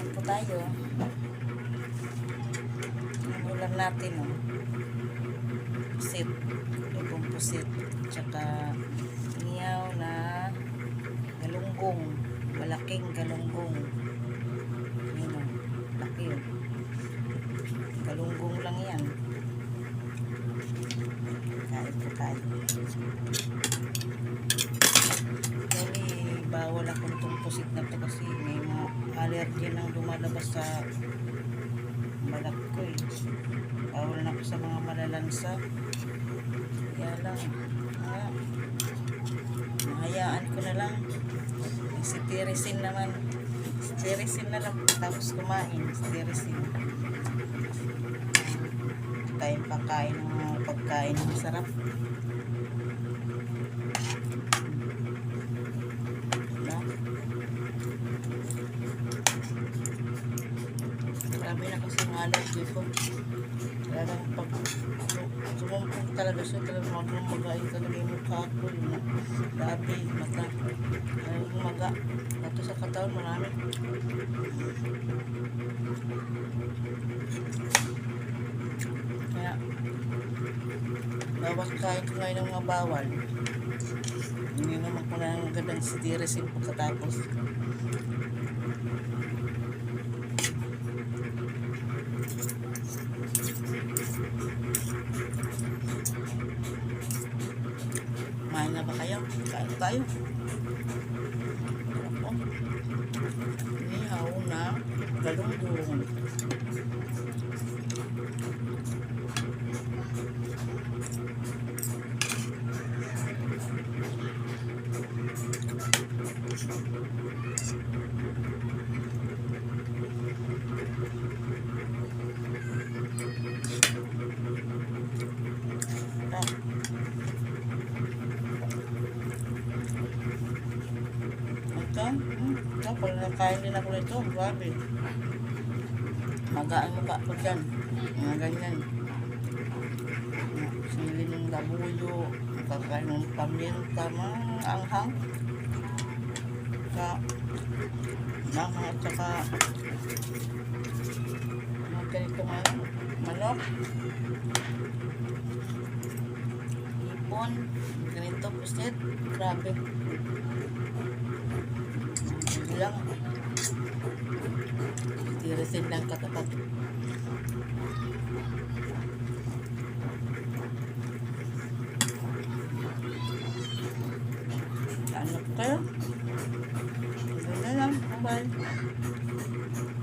Kain po tayo. Ang ulam natin, oh. Pusit. Lutong pusit. Tsaka niyaw na galunggong. Malaking galunggong. Yun, oh. Laki yun. Galunggong lang yan. Kain po tayo. Dali, bawal akong itong pusit na to kasi may mga allergy nang lumalabas sa balat ko eh. Bawal na ako sa mga malalansa. Kaya lang, mahayaan ko na lang. Si Tirisin naman. Si Tirisin na lang tapos kumain. Si Tirisin. Tayong pagkain ng mga pagkain ng masarap. Grabe na kasi ang allergy ko. Talagang pag sumumpong talaga siya, talagang magmamagain talaga yung mukha ko. Grabe, mata. Yung maga. Ito sa katawan, marami. Kaya, bawat kain ko ngayon ng mga bawal. Hindi naman ko na ang gandang sidirisin pagkatapos. Kumain na ba kayo? Kain tayo. Nihaw na galunggong. Pag nakain din ako nito, grabe. Magaan mukha ko dyan. Mga ganyan. Sili ng labuyo, kakain ng paminta, mga anghang. At saka mga ganito ngayon. Manok. Ipon. Ganito, pusit. Grabe. Lang tirisin lang katapat. Ano po kayo? Ganyan lang. Bye.